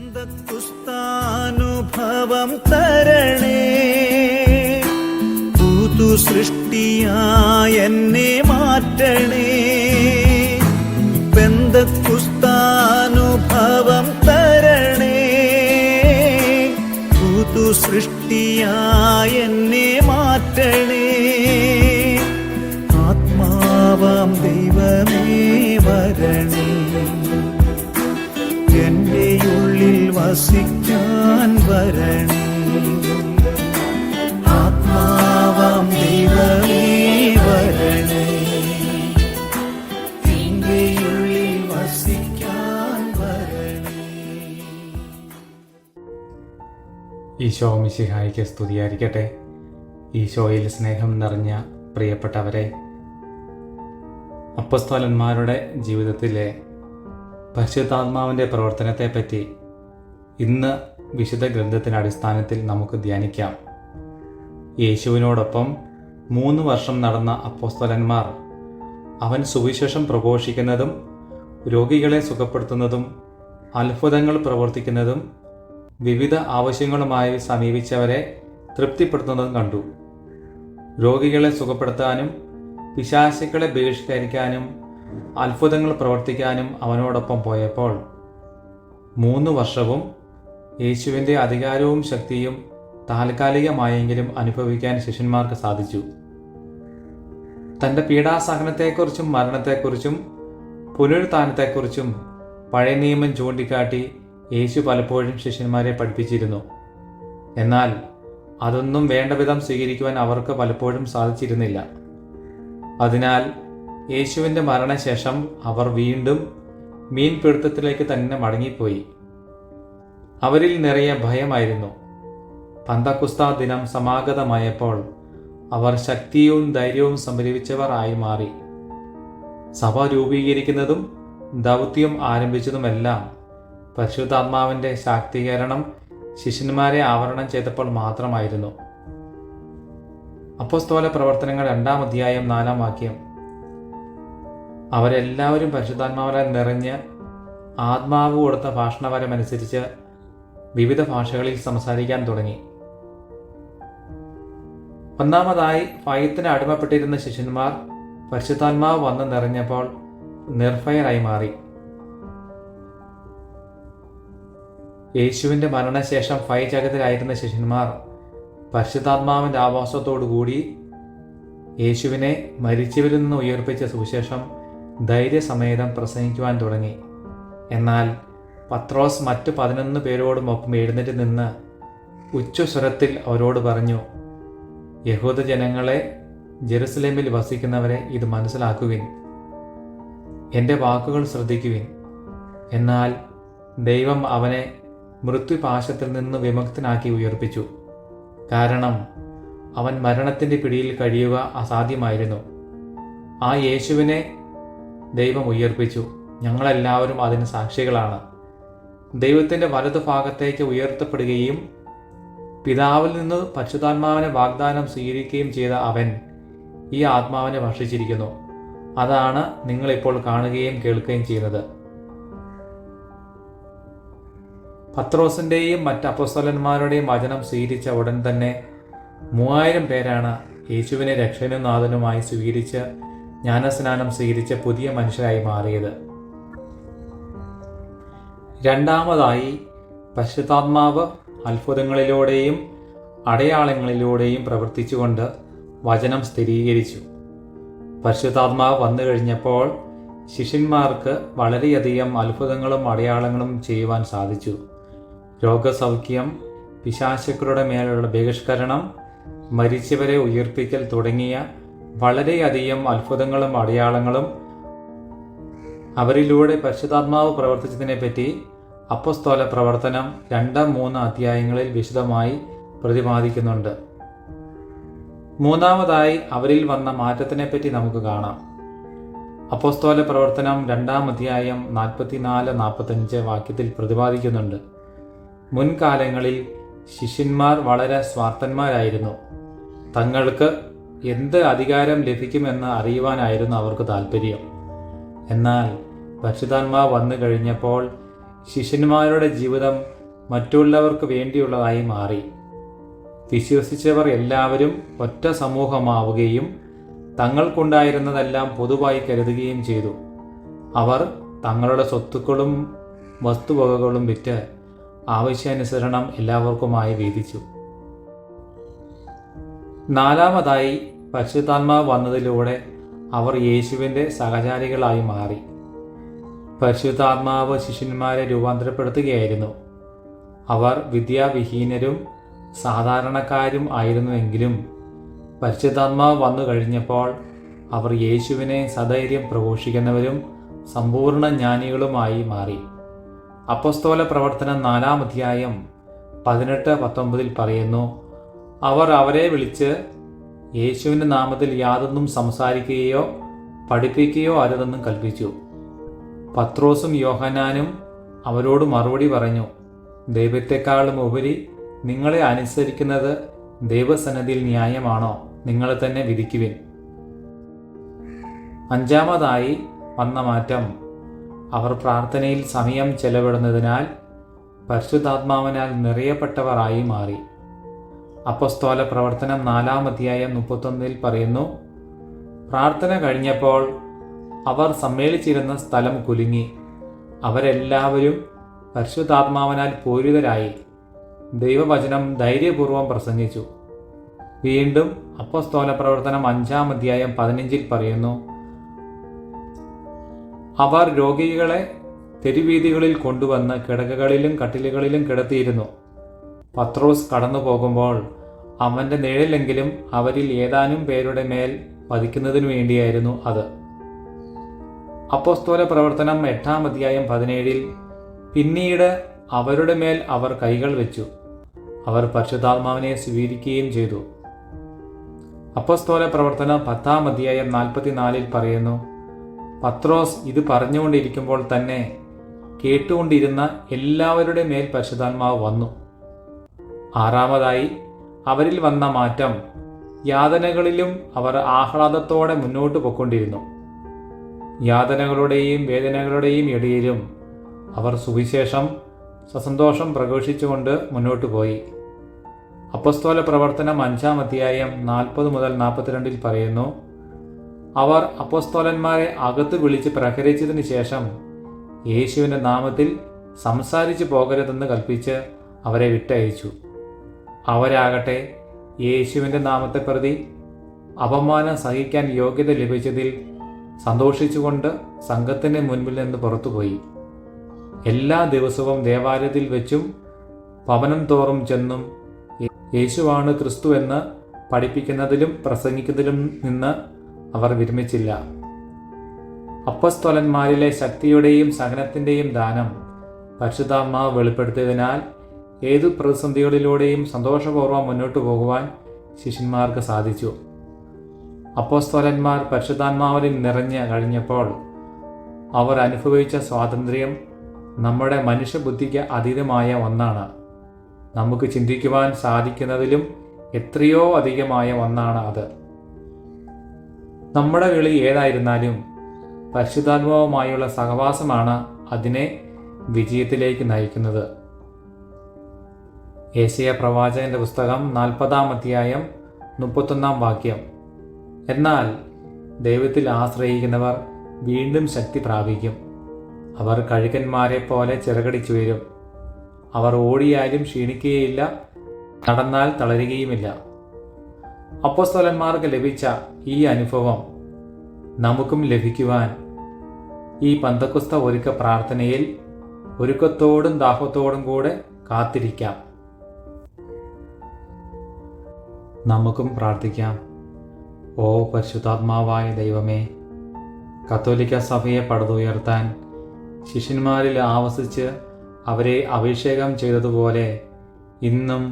പെന്തക്കുസ്താനുഭവം തരണേ, പുതു സൃഷ്ടിയായി എന്നെ മാറ്റണേ. പെന്തക്കുസ്താനുഭവം തരണേ, പുതു സൃഷ്ടിയായി എന്നെ മാറ്റണേ. ആത്മാവാം ദൈവമേ വരണേ, എന്റെ ഉള്ളിൽ വസിക്കാൻ വരണേ. ആത്മാവാം ദൈവമേ വരണേ, എന്റെ ഉള്ളിൽ വസിക്കാൻ വരണേ. ഈശോ മിശിഹായ്ക്ക് സ്തുതിയായിരിക്കട്ടെ. ഈശോയിൽ സ്നേഹം നിറഞ്ഞ പ്രിയപ്പെട്ടവരെ, അപ്പോസ്തലന്മാരുടെ ജീവിതത്തിലെ പരിശുദ്ധാത്മാവിൻ്റെ പ്രവർത്തനത്തെപ്പറ്റി ഇന്ന് വിശുദ്ധ ഗ്രന്ഥത്തിൻ്റെ അടിസ്ഥാനത്തിൽ നമുക്ക് ധ്യാനിക്കാം. യേശുവിനോടൊപ്പം 3 വർഷം നടന്ന അപ്പോസ്തലന്മാർ അവൻ സുവിശേഷം പ്രഘോഷിക്കുന്നതും രോഗികളെ സുഖപ്പെടുത്തുന്നതും അത്ഭുതങ്ങൾ പ്രവർത്തിക്കുന്നതും വിവിധ ആവശ്യങ്ങളുമായി സമീപിച്ചവരെ തൃപ്തിപ്പെടുത്തുന്നതും കണ്ടു. രോഗികളെ സുഖപ്പെടുത്താനും പിശാചുക്കളെ ബഹിഷ്കരിക്കാനും അത്ഭുതങ്ങൾ പ്രവർത്തിക്കാനും അവനോടൊപ്പം പോയപ്പോൾ 3 വർഷവും യേശുവിൻ്റെ അധികാരവും ശക്തിയും താൽക്കാലികമായെങ്കിലും അനുഭവിക്കാൻ ശിഷ്യന്മാർക്ക് സാധിച്ചു. തൻ്റെ പീഡാസഹനത്തെക്കുറിച്ചും മരണത്തെക്കുറിച്ചും പുനരുത്ഥാനത്തെക്കുറിച്ചും പഴയ നിയമം ചൂണ്ടിക്കാട്ടി യേശു പലപ്പോഴും ശിഷ്യന്മാരെ പഠിപ്പിച്ചിരുന്നു. എന്നാൽ അതൊന്നും വേണ്ട വിധം സ്വീകരിക്കുവാൻ അവർക്ക് പലപ്പോഴും സാധിച്ചിരുന്നില്ല. അതിനാൽ യേശുവിൻ്റെ മരണശേഷം അവർ വീണ്ടും മീൻപിടുത്തത്തിലേക്ക് തന്നെ മടങ്ങിപ്പോയി. അവരിൽ നിറയെ ഭയമായിരുന്നു. പെന്തക്കുസ്താ ദിനം സമാഗതമായപ്പോൾ അവർ ശക്തിയും ധൈര്യവും സംഭരിച്ചവർ ആയി മാറി. സഭ രൂപീകരിക്കുന്നതും ദൗത്യം ആരംഭിച്ചതുമെല്ലാം പരിശുദ്ധാത്മാവിൻ്റെ ശാക്തീകരണം ശിഷ്യന്മാരെ ആവരണം ചെയ്തപ്പോൾ മാത്രമായിരുന്നു. അപ്പോസ്തല പ്രവർത്തനങ്ങൾ 2-ാം അധ്യായം 4-ാം വാക്യം. അവരെല്ലാവരും പരിശുദ്ധാത്മാവിനാൽ നിറഞ്ഞ് ആത്മാവ് കൊടുത്ത ഭാഷണപരമനുസരിച്ച് വിവിധ ഭാഷകളിൽ സംസാരിക്കാൻ തുടങ്ങി. ഒന്നാമതായി ഭയത്തിന് അടിമപ്പെട്ടിരുന്ന ശിഷ്യന്മാർ പരിശുദ്ധാത്മാവ് വന്ന് നിറഞ്ഞപ്പോൾ നിർഭയരായി മാറി. യേശുവിൻ്റെ മരണശേഷം ഭയചകിതരായിരുന്ന ശിഷ്യന്മാർ പരിശുദ്ധാത്മാവിൻ്റെ ആവാസത്തോടുകൂടി യേശുവിനെ മരിച്ചവരിൽ നിന്ന് ഉയർപ്പിച്ച സുവിശേഷം ധൈര്യസമേതം പ്രസംഗിക്കുവാൻ തുടങ്ങി. എന്നാൽ പത്രോസ് മറ്റു 11 പേരോടുമൊപ്പം എഴുന്നേറ്റ് നിന്ന് ഉച്ചസ്വരത്തിൽ അവരോട് പറഞ്ഞു, യഹൂദ ജനങ്ങളെ, ജെറുസലേമിൽ വസിക്കുന്നവരെ, ഇത് മനസ്സിലാക്കുവിൻ. എൻ്റെ വാക്കുകൾ ശ്രദ്ധിക്കുവിൻ. എന്നാൽ ദൈവം അവനെ മൃത്യുപാശത്തിൽ നിന്ന് വിമുക്തനാക്കി ഉയർപ്പിച്ചു. കാരണം അവൻ മരണത്തിൻ്റെ പിടിയിൽ കഴിയുക അസാധ്യമായിരുന്നു. ആ യേശുവിനെ ദൈവം ഉയർപ്പിച്ചു. ഞങ്ങളെല്ലാവരും അതിന് സാക്ഷികളാണ്. ദൈവത്തിൻ്റെ വലതുഭാഗത്തേക്ക് ഉയർത്തപ്പെടുകയും പിതാവിൽ നിന്ന് പരിശുദ്ധാത്മാവിനെ വാഗ്ദാനം സ്വീകരിക്കുകയും ചെയ്ത അവൻ ഈ ആത്മാവിനെ ഭക്ഷിച്ചിരിക്കുന്നു. അതാണ് നിങ്ങളിപ്പോൾ കാണുകയും കേൾക്കുകയും ചെയ്യുന്നത്. പത്രോസിൻ്റെയും മറ്റ് അപ്പോസ്തലന്മാരുടെയും വചനം സ്വീകരിച്ച ഉടൻ തന്നെ 3000 പേരാണ് യേശുവിനെ രക്ഷകനും നാഥനുമായി സ്വീകരിച്ച് ജ്ഞാനസ്നാനം സ്വീകരിച്ച പുതിയ മനുഷ്യരായി മാറിയത്. രണ്ടാമതായി പരിശുദ്ധാത്മാവ് അത്ഭുതങ്ങളിലൂടെയും അടയാളങ്ങളിലൂടെയും പ്രവർത്തിച്ചുകൊണ്ട് വചനം സ്ഥിരീകരിച്ചു. പരിശുദ്ധാത്മാവ് വന്നു കഴിഞ്ഞപ്പോൾ ശിഷ്യന്മാർക്ക് വളരെയധികം അത്ഭുതങ്ങളും അടയാളങ്ങളും ചെയ്യുവാൻ സാധിച്ചു. രോഗസൗഖ്യം, പിശാചുക്കളുടെ മേലുള്ള ബഹിഷ്കരണം, മരിച്ചവരെ ഉയർപ്പിക്കൽ തുടങ്ങിയ വളരെയധികം അത്ഭുതങ്ങളും അടയാളങ്ങളും അവരിലൂടെ പരിശുദ്ധാത്മാവ് പ്രവർത്തിച്ചതിനെപ്പറ്റി അപ്പോസ്തല പ്രവർത്തനം 2-3 അധ്യായങ്ങളിൽ വിശദമായി പ്രതിപാദിക്കുന്നുണ്ട്. മൂന്നാമതായി അവരിൽ വന്ന മാറ്റത്തിനെപ്പറ്റി നമുക്ക് കാണാം. അപ്പോസ്തല പ്രവർത്തനം 2-ാം അധ്യായം 44-45 വാക്യത്തിൽ പ്രതിപാദിക്കുന്നുണ്ട്. മുൻകാലങ്ങളിൽ ശിഷ്യന്മാർ വളരെ സ്വാർത്ഥന്മാരായിരുന്നു. തങ്ങൾക്ക് എന്ത് അധികാരം ലഭിക്കുമെന്ന് അറിയുവാനായിരുന്നു അവർക്ക് താല്പര്യം. എന്നാൽ പരിശുദ്ധാത്മാവ് വന്നു കഴിഞ്ഞപ്പോൾ ശിഷ്യന്മാരുടെ ജീവിതം മറ്റുള്ളവർക്ക് വേണ്ടിയുള്ളതായി മാറി. വിശ്വസിച്ചവർ എല്ലാവരും ഒറ്റ സമൂഹമാവുകയും തങ്ങൾക്കുണ്ടായിരുന്നതെല്ലാം പൊതുവായി കരുതുകയും ചെയ്തു. അവർ തങ്ങളുടെ സ്വത്തുക്കളും വസ്തുവകകളും വിറ്റ് ആവശ്യാനുസരണം എല്ലാവർക്കുമായി വീതിച്ചു. നാലാമതായി, പരിശുദ്ധാത്മാവ് വന്നതിലൂടെ അവർ യേശുവിൻ്റെ സഹചാരികളായി മാറി. പരിശുദ്ധാത്മാവ് ശിഷ്യന്മാരെ രൂപാന്തരപ്പെടുത്തുകയായിരുന്നു. അവർ വിദ്യാവിഹീനരും സാധാരണക്കാരും ആയിരുന്നുവെങ്കിലും പരിശുദ്ധാത്മാവ് വന്നു കഴിഞ്ഞപ്പോൾ അവർ യേശുവിനെ സധൈര്യം പ്രഘോഷിക്കുന്നവരും സമ്പൂർണ്ണ ജ്ഞാനികളുമായി മാറി. അപ്പോസ്തല പ്രവർത്തനം 4-ാം അധ്യായം 18-19 പറയുന്നു, അവർ അവരെ വിളിച്ച് യേശുവിൻ്റെ നാമത്തിൽ യാതൊന്നും സംസാരിക്കുകയോ പഠിപ്പിക്കുകയോ അരുതെന്നും കൽപ്പിച്ചു. പത്രോസും യോഹന്നാനും അവരോട് മറുപടി പറഞ്ഞു, ദൈവത്തെക്കാളും ഉപരി നിങ്ങളെ അനുസരിക്കുന്നത് ദൈവസന്നിധിയിൽ ന്യായമാണോ? നിങ്ങളെ തന്നെ വിധിക്കുവിൻ. അഞ്ചാമതായി വന്ന മാറ്റം, അവർ പ്രാർത്ഥനയിൽ സമയം ചെലവിടുന്നതിനാൽ പരിശുദ്ധാത്മാവിനാൽ നിറയപ്പെട്ടവരായി മാറി. അപ്പോസ്തല പ്രവർത്തനം 4-ാം അധ്യായം 31 പറയുന്നു, പ്രാർത്ഥന കഴിഞ്ഞപ്പോൾ അവർ സമ്മേളിച്ചിരുന്ന സ്ഥലം കുലുങ്ങി. അവരെല്ലാവരും പരിശുദ്ധാത്മാവിനാൽ പൂരിതരായി ദൈവവചനം ധൈര്യപൂർവ്വം പ്രസംഗിച്ചു. വീണ്ടും അപ്പോസ്തല പ്രവർത്തനം 5-ാം അധ്യായം 15 പറയുന്നു, അവർ രോഗികളെ തെരുവീഥികളിൽ കൊണ്ടുവന്ന് കിടക്കകളിലും കട്ടിലുകളിലും കിടത്തിയിരുന്നു. പത്രോസ് കടന്നു പോകുമ്പോൾ അവൻ്റെ നിഴലെങ്കിലും അവരിൽ ഏതാനും പേരുടെ മേൽ പതിക്കുന്നതിനു വേണ്ടിയായിരുന്നു അത്. അപ്പോസ്തല പ്രവർത്തനം 8-ാം അധ്യായം 17 പിന്നീട് അവരുടെ മേൽ അവർ കൈകൾ വെച്ചു. അവർ പരിശുദ്ധാത്മാവിനെ സ്വീകരിക്കുകയും ചെയ്തു. അപ്പോസ്തല പ്രവർത്തനം 10-ാം അധ്യായം 44 പറയുന്നു, പത്രോസ് ഇത് പറഞ്ഞുകൊണ്ടിരിക്കുമ്പോൾ തന്നെ കേട്ടുകൊണ്ടിരുന്ന എല്ലാവരുടെ മേൽ പരിശുദ്ധാത്മാവ് വന്നു. ആറാമതായി അവരിൽ വന്ന മാറ്റം, യാതനകളിലും അവർ ആഹ്ലാദത്തോടെ മുന്നോട്ട് പോയിക്കൊണ്ടിരുന്നു. യാതനകളുടെയും വേദനകളുടെയും ഇടയിലും അവർ സുവിശേഷം സസന്തോഷം പ്രഘോഷിച്ചുകൊണ്ട് മുന്നോട്ട് പോയി. അപ്പോസ്തല പ്രവർത്തനം 5-ാം അധ്യായം 40-42 പറയുന്നു, അവർ അപ്പോസ്തലന്മാരെ അകത്ത് വിളിച്ച് പ്രഹരിച്ചതിന് ശേഷം യേശുവിൻ്റെ നാമത്തിൽ സംസാരിച്ചു പോകരുതെന്ന് കൽപ്പിച്ച് അവരെ വിട്ടയച്ചു. അവരാകട്ടെ യേശുവിൻ്റെ നാമത്തെ പ്രതി അപമാനം സഹിക്കാൻ യോഗ്യത ലഭിച്ചതിൽ സന്തോഷിച്ചുകൊണ്ട് സംഘത്തിൻ്റെ മുൻപിൽ നിന്ന് പുറത്തുപോയി. എല്ലാ ദിവസവും ദേവാലയത്തിൽ വെച്ചും ഭവനം തോറും ചെന്നും യേശുവാണ് ക്രിസ്തു എന്ന് പഠിപ്പിക്കുന്നതിലും പ്രസംഗിക്കുന്നതിലും നിന്ന് അവർ വിരമിച്ചില്ല. അപ്പോസ്തലന്മാരിലെ ശക്തിയുടെയും സഹനത്തിൻ്റെയും ദാനം പരിശുദ്ധാത്മാവ് വെളിപ്പെടുത്തിയതിനാൽ ഏതു പ്രതിസന്ധികളിലൂടെയും സന്തോഷപൂർവ്വം മുന്നോട്ട് പോകുവാൻ ശിഷ്യന്മാർക്ക് സാധിച്ചു. അപ്പോസ്തലന്മാർ പരിശുദ്ധാത്മാവിൽ നിറഞ്ഞു കഴിഞ്ഞപ്പോൾ അവർ അനുഭവിച്ച സ്വാതന്ത്ര്യം നമ്മുടെ മനുഷ്യബുദ്ധിക്ക് അതീതമായ ഒന്നാണ്. നമുക്ക് ചിന്തിക്കുവാൻ സാധിക്കുന്നതിലും എത്രയോ അധികമായ ഒന്നാണ് അത്. നമ്മുടെ വിളി ഏതായിരുന്നാലും പരിശുദ്ധാത്മാവുമായുള്ള സഹവാസമാണ് അതിനെ വിജയത്തിലേക്ക് നയിക്കുന്നത്. യെശയ്യാ പ്രവാചകന്റെ പുസ്തകം 40-ാം അധ്യായം 31-ാം വാക്യം, എന്നാൽ ദൈവത്തിൽ ആശ്രയിക്കുന്നവർ വീണ്ടും ശക്തി പ്രാപിക്കും. അവർ കഴുകന്മാരെ പോലെ ചിറകടിച്ചുയരും. അവർ ഓടിയാലും ക്ഷീണിക്കുകയില്ല, നടന്നാൽ തളരുകയുമില്ല. അപ്പോസ്തലന്മാർക്ക് ലഭിച്ച ഈ അനുഭവം നമുക്കും ലഭിക്കുവാൻ ഈ പന്തക്കുസ്ത ഒരുക്ക പ്രാർത്ഥനയിൽ ഒരുക്കത്തോടും ദാഹത്തോടും കൂടെ കാത്തിരിക്കാം. നമുക്കും പ്രാർത്ഥിക്കാം. ഓ പരിശുദ്ധാത്മാവായ ദൈവമേ, കത്തോലിക്ക സഭയെ പടുതുയർത്താൻ ശിഷ്യന്മാരിൽ ആവസിച്ച് അവരെ അഭിഷേകം ചെയ്തതുപോലെ ഇന്നും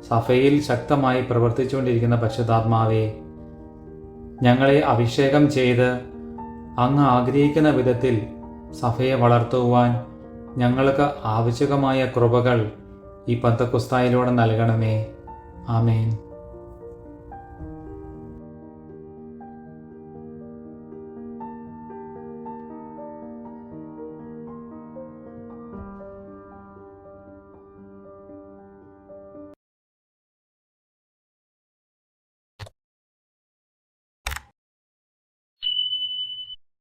സഭയിൽ ശക്തമായി പ്രവർത്തിച്ചുകൊണ്ടിരിക്കുന്ന പരിശുദ്ധാത്മാവേ, ഞങ്ങളെ അഭിഷേകം ചെയ്ത് അങ്ങ് ആഗ്രഹിക്കുന്ന വിധത്തിൽ സഭയെ വളർത്തുവാൻ ഞങ്ങൾക്ക് ആവശ്യകമായ കൃപകൾ ഈ പന്തക്കുസ്തായിലൂടെ നൽകണമേ. ആമേൻ.